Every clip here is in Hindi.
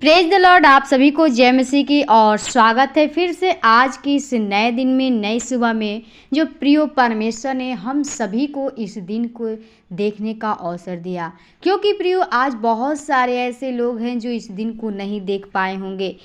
Praise the Lord. आप सभी को जय मसीह की और स्वागत है फिर से आज की इस नए दिन में, नई सुबह में, जो प्रिय परमेश्वर ने हम सभी को इस दिन को देखने का अवसर दिया। क्योंकि प्रियो, आज बहुत सारे ऐसे लोग हैं जो इस दिन को नहीं देख पाए होंगे,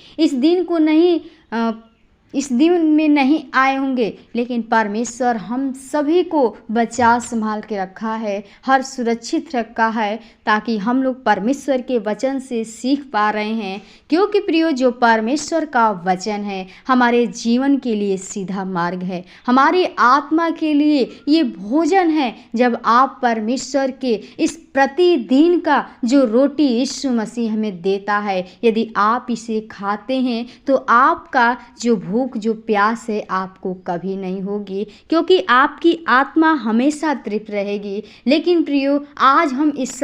इस दिन में नहीं आए होंगे, लेकिन परमेश्वर हम सभी को बचा संभाल के रखा है, हर सुरक्षित रखा है, ताकि हम लोग परमेश्वर के वचन से सीख पा रहे हैं। क्योंकि प्रियो, जो परमेश्वर का वचन है हमारे जीवन के लिए सीधा मार्ग है, हमारी आत्मा के लिए ये भोजन है। जब आप परमेश्वर के इस प्रतिदिन का जो रोटी यीशु मसीह हमें देता है, यदि आप इसे खाते हैं तो आपका जो भूख, जो प्यास है, आपको कभी नहीं होगी, क्योंकि आपकी आत्मा हमेशा तृप्त रहेगी। लेकिन प्रियो, आज हम इस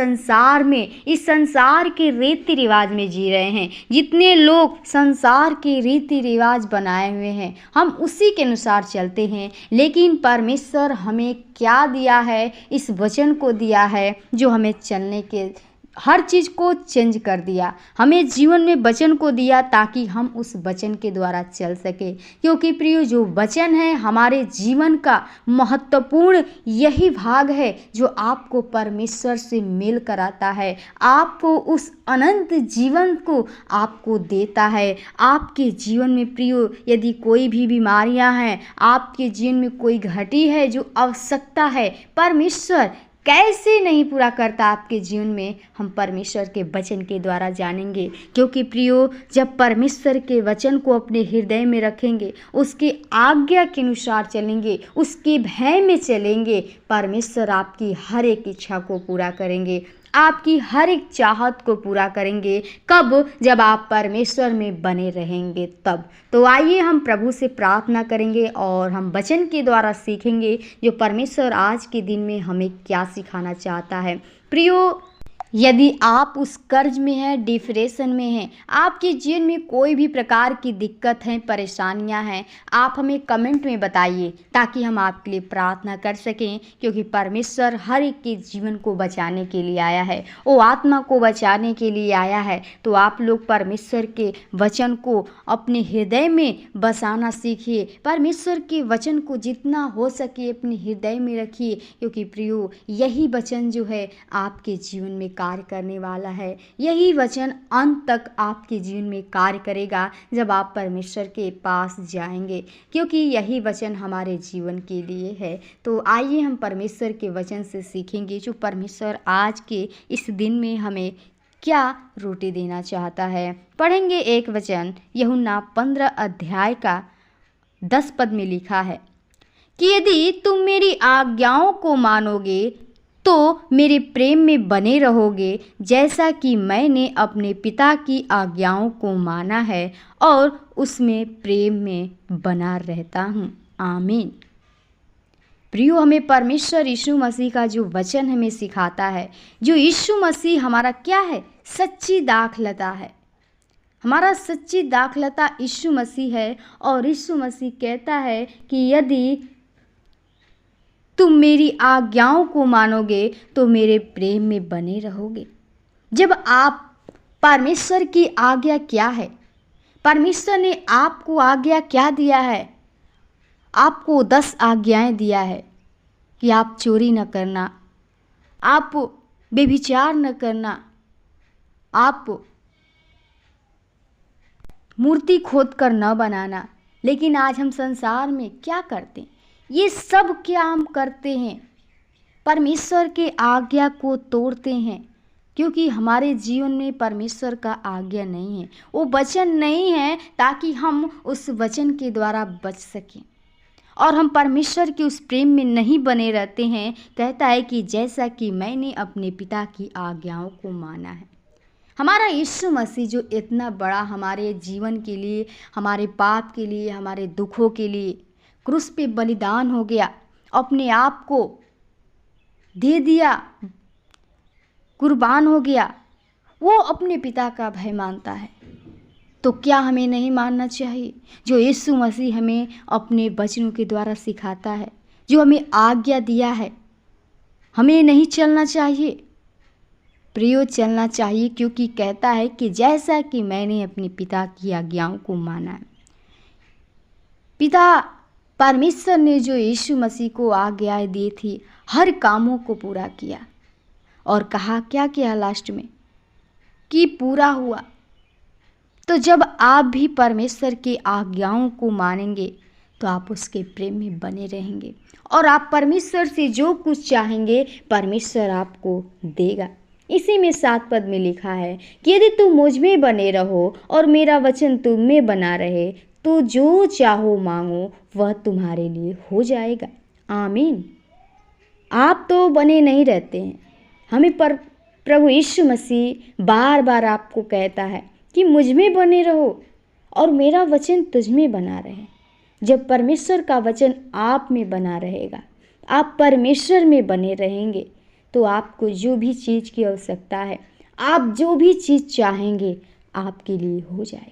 संसार के रीति रिवाज में जी रहे हैं। जितने लोग संसार के रीति रिवाज बनाए हुए हैं, हम उसी के अनुसार चलते हैं। लेकिन परमेश्वर हमें क्या दिया है? इस वचन को दिया है, जो हमें चलने के हर चीज़ को चेंज कर दिया। हमें जीवन में वचन को दिया ताकि हम उस वचन के द्वारा चल सके। क्योंकि प्रियो, जो वचन है हमारे जीवन का महत्वपूर्ण यही भाग है जो आपको परमेश्वर से मेल कराता है, आपको उस अनंत जीवन को आपको देता है। आपके जीवन में प्रियो, यदि कोई भी बीमारियां हैं, आपके जीवन में कोई घटी है जो आवश्यकता है, परमेश्वर कैसे नहीं पूरा करता आपके जीवन में, हम परमेश्वर के वचन के द्वारा जानेंगे। क्योंकि प्रियो, जब परमेश्वर के वचन को अपने हृदय में रखेंगे, उसके आज्ञा के अनुसार चलेंगे, उसके भय में चलेंगे, परमेश्वर आपकी हर एक इच्छा को पूरा करेंगे, आपकी हर एक चाहत को पूरा करेंगे। कब? जब आप परमेश्वर में बने रहेंगे तब। तो आइए हम प्रभु से प्रार्थना करेंगे और हम वचन के द्वारा सीखेंगे जो परमेश्वर आज के दिन में हमें क्या सिखाना चाहता है। प्रियो, यदि आप उस कर्ज में हैं, डिप्रेशन में हैं, आपके जीवन में कोई भी प्रकार की दिक्कत है, परेशानियां हैं, आप हमें कमेंट में बताइए ताकि हम आपके लिए प्रार्थना कर सकें। क्योंकि परमेश्वर हर एक के जीवन को बचाने के लिए आया है, वो आत्मा को बचाने के लिए आया है। तो आप लोग परमेश्वर के वचन को अपने हृदय में बसाना सीखिए। परमेश्वर के वचन को जितना हो सके अपने हृदय में रखिए। क्योंकि प्रियो, यही वचन जो है आपके जीवन में कार्य करने वाला है। यही वचन अंत तक आपके जीवन में कार्य करेगा जब आप परमेश्वर के पास जाएंगे, क्योंकि यही वचन हमारे जीवन के लिए है। तो आइए हम परमेश्वर के वचन से सीखेंगे जो परमेश्वर आज के इस दिन में हमें क्या रोटी देना चाहता है। पढ़ेंगे एक वचन, यूहन्ना 15 अध्याय का 10 पद में लिखा है कि यदि तुम मेरी आज्ञाओं को मानोगे तो मेरे प्रेम में बने रहोगे, जैसा कि मैंने अपने पिता की आज्ञाओं को माना है और उसमें प्रेम में बना रहता हूँ। आमीन। प्रियो, हमें परमेश्वर यीशु मसीह का जो वचन हमें सिखाता है, जो यीशु मसीह हमारा क्या है? सच्ची दाखलता है। हमारा सच्ची दाखलता यीशु मसीह है। और यीशु मसीह कहता है कि यदि तुम मेरी आज्ञाओं को मानोगे तो मेरे प्रेम में बने रहोगे। जब आप परमेश्वर की आज्ञा क्या है? परमेश्वर ने आपको आज्ञा क्या दिया है? आपको 10 आज्ञाएं दिया है कि आप चोरी न करना, आप व्यभिचार न करना, आप मूर्ति खोदकर न बनाना। लेकिन आज हम संसार में क्या करते हैं? ये सब क्या हम करते हैं? परमेश्वर के आज्ञा को तोड़ते हैं। क्योंकि हमारे जीवन में परमेश्वर का आज्ञा नहीं है, वो वचन नहीं है ताकि हम उस वचन के द्वारा बच सकें। और हम परमेश्वर के उस प्रेम में नहीं बने रहते हैं। कहता है कि जैसा कि मैंने अपने पिता की आज्ञाओं को माना है। हमारा यीशु मसीह जो इतना बड़ा हमारे जीवन के लिए, हमारे पाप के लिए, हमारे दुखों के लिए क्रूस पे बलिदान हो गया, अपने आप को दे दिया, कुर्बान हो गया, वो अपने पिता का भय मानता है। तो क्या हमें नहीं मानना चाहिए? जो यीशु मसीह हमें अपने वचनों के द्वारा सिखाता है, जो हमें आज्ञा दिया है, हमें नहीं चलना चाहिए? प्रियो चलना चाहिए, क्योंकि कहता है कि जैसा कि मैंने अपने पिता की आज्ञाओं को माना है। पिता परमेश्वर ने जो यीशु मसीह को आज्ञाएं दी थी, हर कामों को पूरा किया और कहा क्या किया लास्ट में कि पूरा हुआ। तो जब आप भी परमेश्वर की आज्ञाओं को मानेंगे तो आप उसके प्रेम में बने रहेंगे और आप परमेश्वर से जो कुछ चाहेंगे परमेश्वर आपको देगा। इसी में 7 पद में लिखा है कि यदि तुम मुझ में बने रहो और मेरा वचन तुम में बना रहे तो जो चाहो मांगो वह तुम्हारे लिए हो जाएगा। आमीन। आप तो बने नहीं रहते हैं, हमें प्रभु यीशु मसीह बार बार आपको कहता है कि मुझ में बने रहो और मेरा वचन तुझ में बना रहे। जब परमेश्वर का वचन आप में बना रहेगा, आप परमेश्वर में बने रहेंगे, तो आपको जो भी चीज़ की आवश्यकता है, आप जो भी चीज़ चाहेंगे आपके लिए हो जाएगा।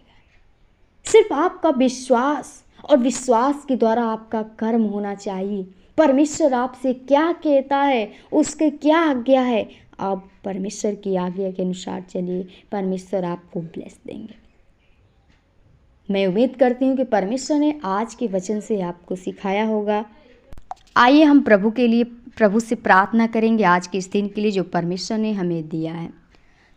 सिर्फ आपका विश्वास और विश्वास के द्वारा आपका कर्म होना चाहिए। परमेश्वर आपसे क्या कहता है, उसके क्या आज्ञा है, आप परमेश्वर की आज्ञा के अनुसार चलिए, परमेश्वर आपको ब्लेस देंगे। मैं उम्मीद करती हूँ कि परमेश्वर ने आज के वचन से आपको सिखाया होगा। आइए हम प्रभु से प्रार्थना करेंगे आज के इस दिन के लिए जो परमेश्वर ने हमें दिया है।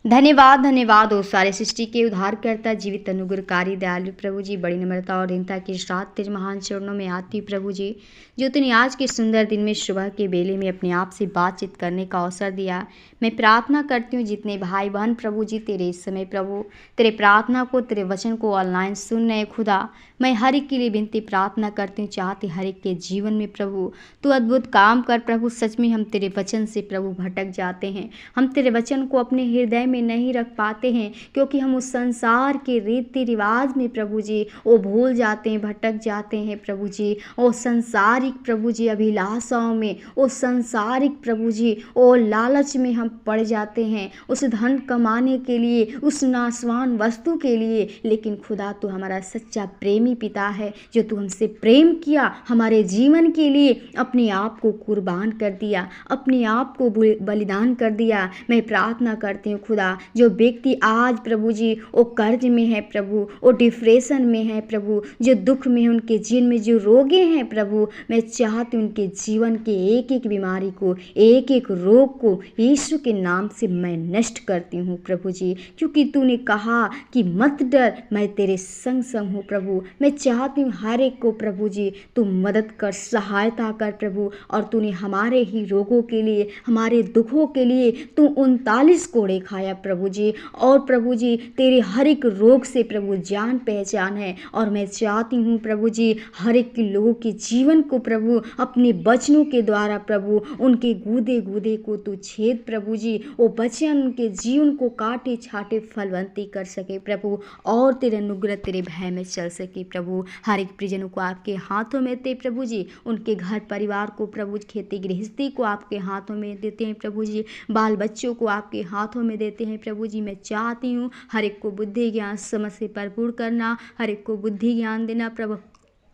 धन्यवाद धन्यवाद ओ सारे सृष्टि के उद्धारकर्ता, जीवित अनुग्रहकारी दयालु प्रभु जी, बड़ी नम्रता और दीनता के साथ तेरे महान चरणों में आती प्रभु जी, जो तूने आज के सुंदर दिन में सुबह के बेले में अपने आप से बातचीत करने का अवसर दिया। मैं प्रार्थना करती हूँ जितने भाई बहन प्रभु जी तेरे इस समय प्रभु तेरे प्रार्थना को, तेरे वचन को ऑनलाइन सुन रहे खुदा, मैं हर एक के लिए विनती प्रार्थना करती हूँ, चाहती हर एक के जीवन में प्रभु तू अद्भुत काम कर प्रभु। सच में हम तेरे वचन से प्रभु भटक जाते हैं, हम तेरे वचन को अपने हृदय में नहीं रख पाते हैं, क्योंकि हम उस संसार के रीति रिवाज में प्रभु जी वो भूल जाते हैं, भटक जाते हैं प्रभु जी। वो संसारिक प्रभु जी अभिलाषाओं में, वो संसारिक प्रभु जी वो लालच में हम पड़ जाते हैं, उस धन कमाने के लिए, उस नाशवान वस्तु के लिए। लेकिन खुदा तू हमारा सच्चा प्रेमी पिता है, जो तू हमसे प्रेम किया, हमारे जीवन के लिए अपने आप को कुर्बान कर दिया, अपने आप को बलिदान कर दिया। मैं प्रार्थना करती हूँ खुदा, जो व्यक्ति आज प्रभु जी वो कर्ज में है प्रभु, वो डिप्रेशन में है प्रभु, जो दुख में है, उनके जीवन में जो रोगे हैं प्रभु, मैं चाहती हूँ उनके जीवन के एक एक बीमारी को, एक एक रोग को यीशु के नाम से मैं नष्ट करती हूँ प्रभु जी। क्योंकि तूने कहा कि मत डर, मैं तेरे संग संग हूँ प्रभु। मैं चाहती हूँ हर एक को प्रभु जी तू मदद कर, सहायता कर प्रभु। और तूने हमारे ही रोगों के लिए, हमारे दुखों के लिए तू 39 कोड़े खाया प्रभु जी। और प्रभु जी तेरे हर एक रोग से प्रभु जान पहचान है। और मैं चाहती हूँ प्रभु जी हर एक लोगों के जीवन को प्रभु अपने वचनों के द्वारा प्रभु उनके गूदे गूदे को तू छेद प्रभु जी, वो वचन उनके जीवन को काटे छाटे फलवंती कर सके प्रभु, और तेरे अनुग्रह तेरे भय में चल सके प्रभु। हर एक परिजनों को आपके हाथों में देते प्रभु जी, उनके घर परिवार को प्रभु, खेती गृहस्थी को आपके हाथों में देते हैं प्रभु जी, बाल बच्चों को आपके हाथों में देते हैं प्रभु जी। मैं चाहती हूँ हर एक को बुद्धि ज्ञान समझ से भरपूर करना, हर एक को बुद्धि ज्ञान देना प्रभु,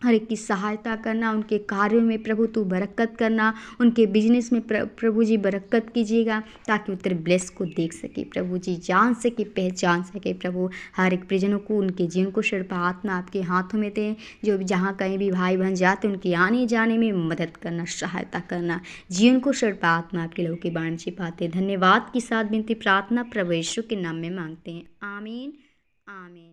हर एक की सहायता करना, उनके कार्यों में प्रभु तू बरकत करना, उनके बिजनेस में प्रभु जी बरकत कीजिएगा, ताकि वो तेरे ब्लेस को देख सके प्रभु जी, जान सके, पहचान सके प्रभु। हर एक परिजनों को, उनके जीवन को सर्वपात्मा आपके हाथों में दें, जो जहाँ कहीं भी भाई बहन जाते उनके आने जाने में मदद करना, सहायता करना, जीवन को सर्वपात्मा आपके लोगों के बाण से पाते। धन्यवाद के साथ विनती प्रार्थना प्रभु यीशु के नाम में मांगते हैं, आमीन आमीन।